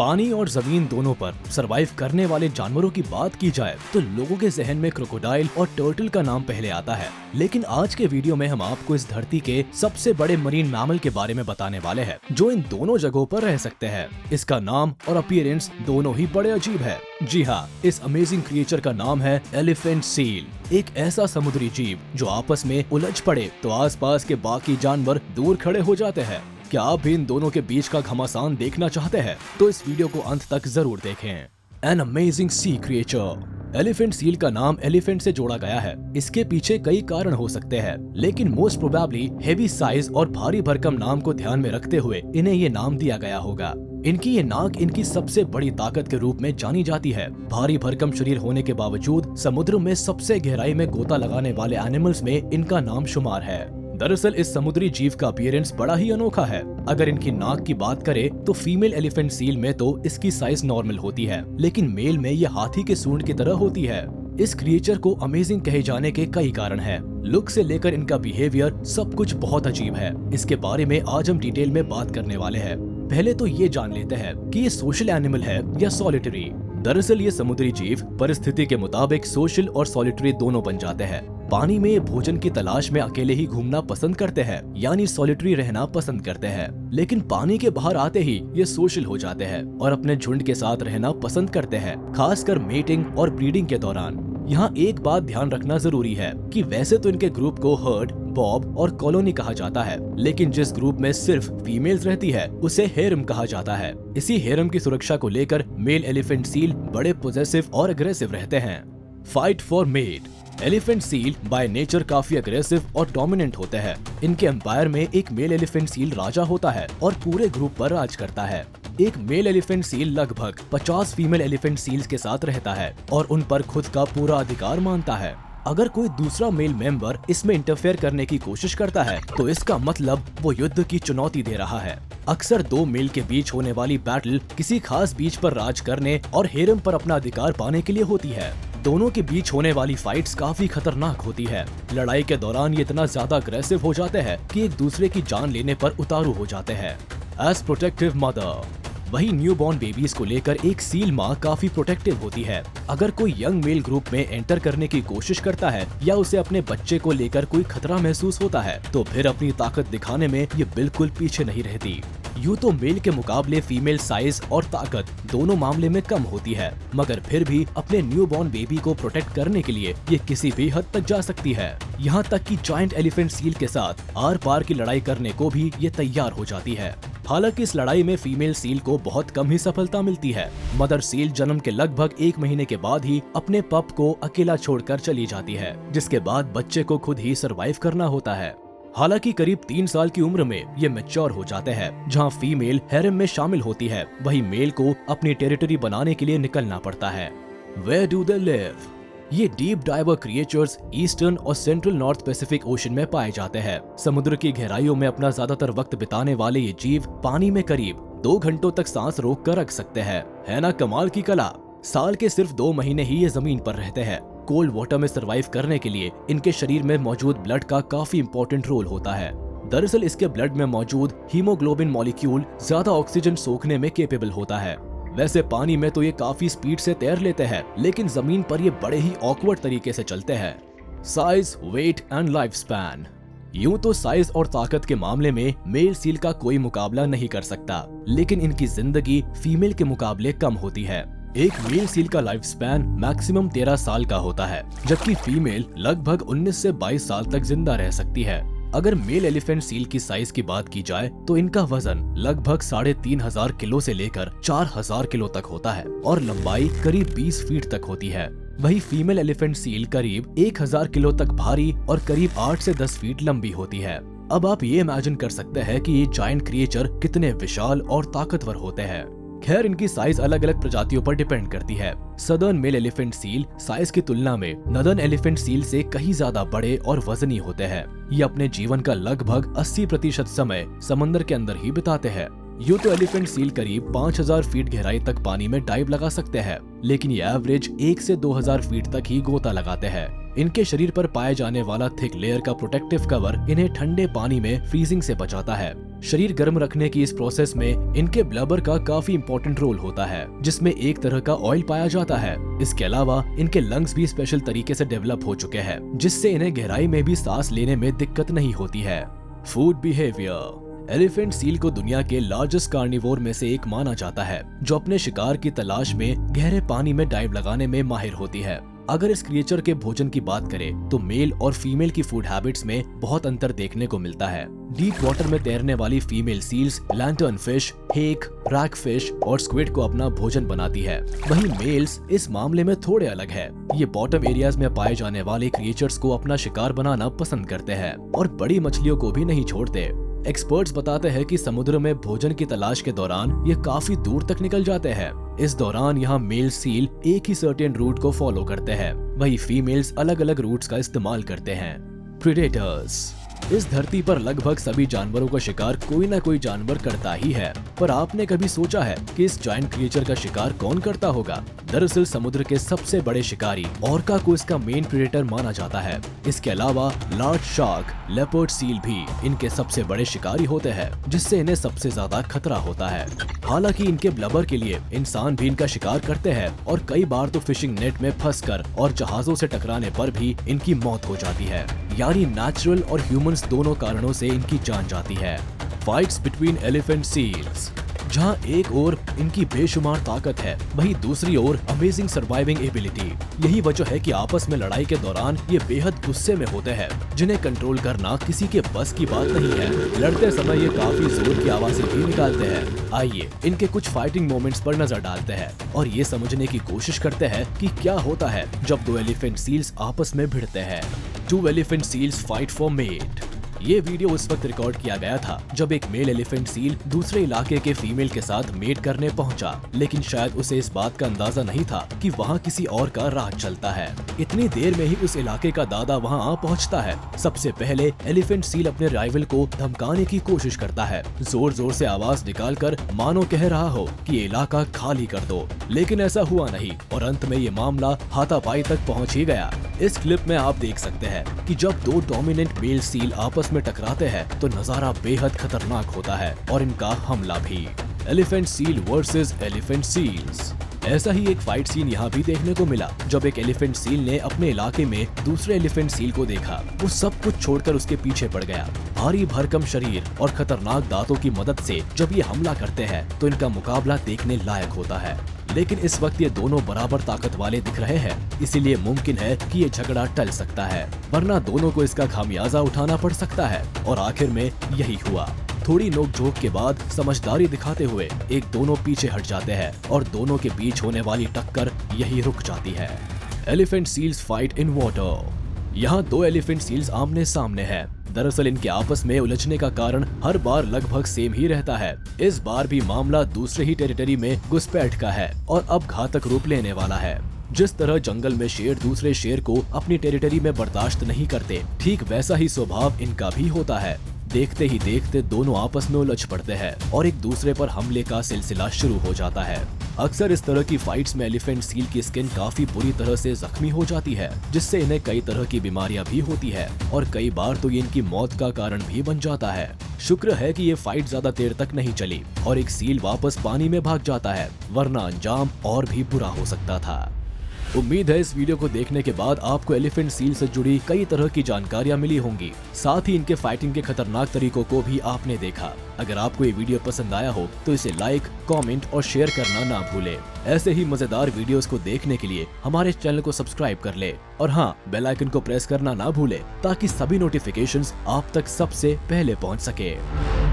पानी और जमीन दोनों पर सरवाइव करने वाले जानवरों की बात की जाए तो लोगों के जहन में क्रोकोडाइल और टर्टल का नाम पहले आता है। लेकिन आज के वीडियो में हम आपको इस धरती के सबसे बड़े मरीन मैमल के बारे में बताने वाले हैं जो इन दोनों जगहों पर रह सकते हैं। इसका नाम और अपीयरेंस दोनों ही बड़े अजीब है। जी हाँ, इस अमेजिंग क्रिएचर का नाम है एलिफेंट सील। एक ऐसा समुद्री जीव जो आपस में उलझ पड़े तो आसपास के बाकी जानवर दूर खड़े हो जाते हैं। क्या आप भी इन दोनों के बीच का घमासान देखना चाहते हैं तो इस वीडियो को अंत तक जरूर देखें। An amazing sea creature. Elephant seal का नाम एलिफेंट से जोड़ा गया है। इसके पीछे कई कारण हो सकते हैं, लेकिन मोस्ट प्रोबेबली हेवी साइज और भारी भरकम नाम को ध्यान में रखते हुए इन्हें ये नाम दिया गया होगा। इनकी ये नाक इनकी सबसे बड़ी ताकत के रूप में जानी जाती है। भारी भरकम शरीर होने के बावजूद समुद्र में सबसे गहराई में गोता लगाने वाले एनिमल्स में इनका नाम शुमार है। दरअसल इस समुद्री जीव का अपीयरेंस बड़ा ही अनोखा है। अगर इनकी नाक की बात करें तो फीमेल एलिफेंट सील में तो इसकी साइज नॉर्मल होती है, लेकिन मेल में ये हाथी के सूंड की तरह होती है। इस क्रिएचर को अमेजिंग कहे जाने के कई कारण हैं। लुक से लेकर इनका बिहेवियर सब कुछ बहुत अजीब है। इसके बारे में आज हम डिटेल में बात करने वाले हैं। पहले तो ये जान लेते हैं कि ये सोशल एनिमल है या सॉलिटरी। दरअसल ये समुद्री जीव परिस्थिति के मुताबिक सोशल और सॉलिटरी दोनों बन जाते हैं। पानी में भोजन की तलाश में अकेले ही घूमना पसंद करते हैं, यानी सॉलिटरी रहना पसंद करते हैं। लेकिन पानी के बाहर आते ही ये सोशल हो जाते हैं और अपने झुंड के साथ रहना पसंद करते हैं, खासकर मेटिंग और ब्रीडिंग के दौरान। यहाँ एक बात ध्यान रखना जरूरी है कि वैसे तो इनके ग्रुप को हर्ड, बॉब और कॉलोनी कहा जाता है, लेकिन जिस ग्रुप में सिर्फ फीमेल्स रहती है उसे हेरम कहा जाता है। इसी हेरम की सुरक्षा को लेकर मेल एलिफेंट सील बड़े पोजेसिव और अग्रेसिव रहते हैं। Fight for mate. Elephant seal by nature काफी अग्रेसिव और डोमिनेंट होते हैं। इनके एम्पायर में एक मेल एलिफेंट सील राजा होता है और पूरे ग्रुप पर राज करता है। एक मेल एलिफेंट सील लगभग 50 फीमेल एलिफेंट सील्स के साथ रहता है और उन पर खुद का पूरा अधिकार मानता है। अगर कोई दूसरा मेल मेंबर इसमें इंटरफेयर करने की कोशिश करता है तो इसका मतलब वो युद्ध की चुनौती दे रहा है। अक्सर दो मेल के बीच होने वाली बैटल किसी खास बीच पर राज करने और हेरम पर अपना अधिकार पाने के लिए होती है। दोनों के बीच होने वाली फाइट्स काफी खतरनाक होती है। लड़ाई के दौरान ये इतना ज्यादा अग्रेसिव हो जाते हैं कि एक दूसरे की जान लेने पर उतारू हो जाते हैं। As protective mother. वही न्यूबॉर्न बेबीज को लेकर एक सील माँ काफी प्रोटेक्टिव होती है। अगर कोई यंग मेल ग्रुप में एंटर करने की कोशिश करता है या उसे अपने बच्चे को लेकर कोई खतरा महसूस होता है तो फिर अपनी ताकत दिखाने में ये बिल्कुल पीछे नहीं रहती। यूँ तो मेल के मुकाबले फीमेल साइज और ताकत दोनों मामले में कम होती है, मगर फिर भी अपने न्यूबॉर्न बेबी को प्रोटेक्ट करने के लिए ये किसी भी हद तक जा सकती है। यहाँ तक कि जायंट एलिफेंट सील के साथ आर पार की लड़ाई करने को भी ये तैयार हो जाती है। हालांकि इस लड़ाई में फीमेल सील को बहुत कम ही सफलता मिलती है। मदर सील जन्म के लगभग 1 महीने के बाद ही अपने पप को अकेला छोड़कर चली जाती है, जिसके बाद बच्चे को खुद ही सरवाइव करना होता है। हालांकि करीब 3 साल की उम्र में ये मैच्योर हो जाते हैं। जहां फीमेल हैरम में शामिल होती है, वहीं मेल को अपनी टेरिटरी बनाने के लिए निकलना पड़ता है। Where do they live? ये डीप डाइवर क्रिएचर्स ईस्टर्न और सेंट्रल नॉर्थ पैसिफिक ओशन में पाए जाते हैं। समुद्र की गहराइयों में अपना ज्यादातर वक्त बिताने वाले ये जीव पानी में करीब 2 घंटों तक सांस रोक कर रख सकते हैं। है ना कमाल की कला। साल के सिर्फ 2 महीने ही ये जमीन पर रहते हैं। कोल्ड वाटर में सरवाइव करने के लिए इनके शरीर में मौजूद ब्लड का काफी इंपॉर्टेंट रोल होता है। दरअसल इसके ब्लड में मौजूद हीमोग्लोबिन मॉलिक्यूल ज्यादा ऑक्सीजन सोखने में केपेबल होता है। वैसे पानी में तो ये काफी स्पीड से तैर लेते हैं, लेकिन जमीन पर ये बड़े ही ऑकवर्ड तरीके से चलते हैं। Size, weight and life span. यूं तो साइज और ताकत के मामले में मेल सील का कोई मुकाबला नहीं कर सकता, लेकिन इनकी जिंदगी फीमेल के मुकाबले कम होती है। एक मेल सील का लाइफ स्पैन मैक्सिमम 13 साल का होता है, जबकि फीमेल लगभग 19 से 22 साल तक जिंदा रह सकती है। अगर मेल एलिफेंट सील की साइज की बात की जाए तो इनका वजन लगभग 3500 किलो से लेकर 4000 किलो तक होता है और लंबाई करीब 20 फीट तक होती है। वही फीमेल एलिफेंट सील करीब 1000 किलो तक भारी और करीब 8 से 10 फीट लंबी होती है। अब आप ये इमेजिन कर सकते हैं कि ये जायंट क्रिएचर कितने विशाल और ताकतवर होते हैं। खैर इनकी साइज अलग अलग प्रजातियों पर डिपेंड करती है। Southern mail elephant seal size की तुलना में नदर्न एलिफेंट सील से कहीं ज्यादा बड़े और वजनी होते हैं। ये अपने जीवन का लगभग 80% समय समंदर के अंदर ही बिताते हैं। यूं तो एलिफेंट सील करीब 5000 फीट गहराई तक पानी में डाइव लगा सकते हैं, लेकिन ये एवरेज 1 से 2000 फीट तक ही गोता लगाते हैं। इनके शरीर पर पाए जाने वाला थिक लेयर का प्रोटेक्टिव कवर इन्हें ठंडे पानी में फ्रीजिंग से बचाता है। शरीर गर्म रखने की इस प्रोसेस में इनके ब्लबर का काफी इंपॉर्टेंट रोल होता है, जिसमें एक तरह का ऑयल पाया जाता है। इसके अलावा इनके लंग्स भी स्पेशल तरीके से डेवलप हो चुके हैं, जिससे इन्हें गहराई में भी सांस लेने में दिक्कत नहीं होती है। Food behaviour. एलिफेंट सील को दुनिया के लार्जेस्ट कार्निवोर में से एक माना जाता है, जो अपने शिकार की तलाश में गहरे पानी में डाइव लगाने में माहिर होती है। अगर इस क्रिएचर के भोजन की बात करें तो मेल और फीमेल की फूड हैबिट्स में बहुत अंतर देखने को मिलता है। डीप वाटर में तैरने वाली फीमेल सील्स लैंटर्न फिश, हेक, रैक फिश और स्क्विड को अपना भोजन बनाती है। वहीं मेल्स इस मामले में थोड़े अलग है। ये बॉटम एरियाज में पाए जाने वाले क्रिएचर्स को अपना शिकार बनाना पसंद करते हैं और बड़ी मछलियों को भी नहीं छोड़ते। एक्सपर्ट्स बताते हैं कि समुद्र में भोजन की तलाश के दौरान ये काफी दूर तक निकल जाते हैं। इस दौरान यहाँ मेल सील एक ही सर्टेन रूट को फॉलो करते हैं, वही फीमेल्स अलग अलग रूट्स का इस्तेमाल करते हैं। प्रेडेटर्स। इस धरती पर लगभग सभी जानवरों का शिकार कोई ना कोई जानवर करता ही है, पर आपने कभी सोचा है कि इस जायंट क्रिएचर का शिकार कौन करता होगा? दरअसल समुद्र के सबसे बड़े शिकारी ऑर्का को इसका मेन प्रेडेटर माना जाता है। इसके अलावा लार्ज शार्क, लेपर्ड सील भी इनके सबसे बड़े शिकारी होते हैं, जिससे इन्हें सबसे ज्यादा खतरा होता है। हालांकि इनके ब्लबर के लिए इंसान भी इनका शिकार करते हैं और कई बार तो फिशिंग नेट में फंसकर और जहाजों से टकराने पर भी इनकी मौत हो जाती है। यानी नेचुरल और ह्यूमंस दोनों कारणों से इनकी जान जाती है। Fights between elephant seals. जहां एक ओर इनकी बेशुमार ताकत है, वहीं दूसरी ओर अमेजिंग सर्वाइविंग एबिलिटी। यही वजह है कि आपस में लड़ाई के दौरान ये बेहद गुस्से में होते हैं, जिन्हें कंट्रोल करना किसी के बस की बात नहीं है। लड़ते समय ये काफी जोर की आवाजें भी निकालते हैं। आइए इनके कुछ फाइटिंग मोमेंट्स पर नजर डालते हैं और ये समझने की कोशिश करते हैं कि क्या होता है जब दो एलिफेंट सील्स आपस में भिड़ते हैं। 2 elephant seals fight for mate. ये वीडियो उस वक्त रिकॉर्ड किया गया था जब एक मेल एलिफेंट सील दूसरे इलाके के फीमेल के साथ मेट करने पहुंचा, लेकिन शायद उसे इस बात का अंदाजा नहीं था कि वहां किसी और का राज चलता है। इतनी देर में ही उस इलाके का दादा वहां आ पहुंचता है। सबसे पहले एलिफेंट सील अपने राइवल को धमकाने की कोशिश करता है, जोर जोर से आवाज निकालकर मानो कह रहा हो कि ये इलाका खाली कर दो, लेकिन ऐसा हुआ नहीं और अंत में ये मामला हाथापाई तक पहुँच ही गया। इस क्लिप में आप देख सकते हैं कि जब दो डोमिनेंट मेल सील आपस में टकराते हैं तो नजारा बेहद खतरनाक होता है और इनका हमला भी। Elephant seal versus elephant seals. ऐसा ही एक फाइट सीन यहाँ भी देखने को मिला जब एक एलिफेंट सील ने अपने इलाके में दूसरे एलिफेंट सील को देखा। वो सब कुछ छोड़कर उसके पीछे पड़ गया। भारी भरकम शरीर और खतरनाक दांतों की मदद से जब ये हमला करते हैं तो इनका मुकाबला देखने लायक होता है। लेकिन इस वक्त ये दोनों बराबर ताकत वाले दिख रहे हैं, इसीलिए मुमकिन है कि ये झगड़ा टल सकता है, वरना दोनों को इसका खामियाजा उठाना पड़ सकता है। और आखिर में यही हुआ। थोड़ी नोकझोंक के बाद समझदारी दिखाते हुए एक दोनों पीछे हट जाते हैं और दोनों के बीच होने वाली टक्कर यही रुक जाती है। Elephant seals fight in water. यहाँ 2 एलिफेंट सील्स आमने सामने हैं। दरअसल इनके आपस में उलझने का कारण हर बार लगभग सेम ही रहता है। इस बार भी मामला दूसरे ही टेरिटरी में घुसपैठ का है और अब घातक रूप लेने वाला है। जिस तरह जंगल में शेर दूसरे शेर को अपनी टेरिटरी में बर्दाश्त नहीं करते, ठीक वैसा ही स्वभाव इनका भी होता है। देखते ही देखते दोनों आपस में उलझ पड़ते हैं और एक दूसरे पर हमले का सिलसिला शुरू हो जाता है। अक्सर इस तरह की फाइट्स में एलिफेंट सील की स्किन काफी बुरी तरह से जख्मी हो जाती है, जिससे इन्हें कई तरह की बीमारियां भी होती है और कई बार तो ये इनकी मौत का कारण भी बन जाता है। शुक्र है कि ये फाइट ज्यादा देर तक नहीं चली और एक सील वापस पानी में भाग जाता है, वरना अंजाम और भी बुरा हो सकता था। उम्मीद है इस वीडियो को देखने के बाद आपको एलिफेंट सील से जुड़ी कई तरह की जानकारियां मिली होंगी। साथ ही इनके फाइटिंग के खतरनाक तरीकों को भी आपने देखा। अगर आपको ये वीडियो पसंद आया हो तो इसे लाइक, कमेंट और शेयर करना ना भूले। ऐसे ही मजेदार वीडियोस को देखने के लिए हमारे चैनल को सब्सक्राइब कर ले और हाँ, बेल आइकन को प्रेस करना ना भूले ताकि सभी नोटिफिकेशंस आप तक सबसे पहले पहुँच सके।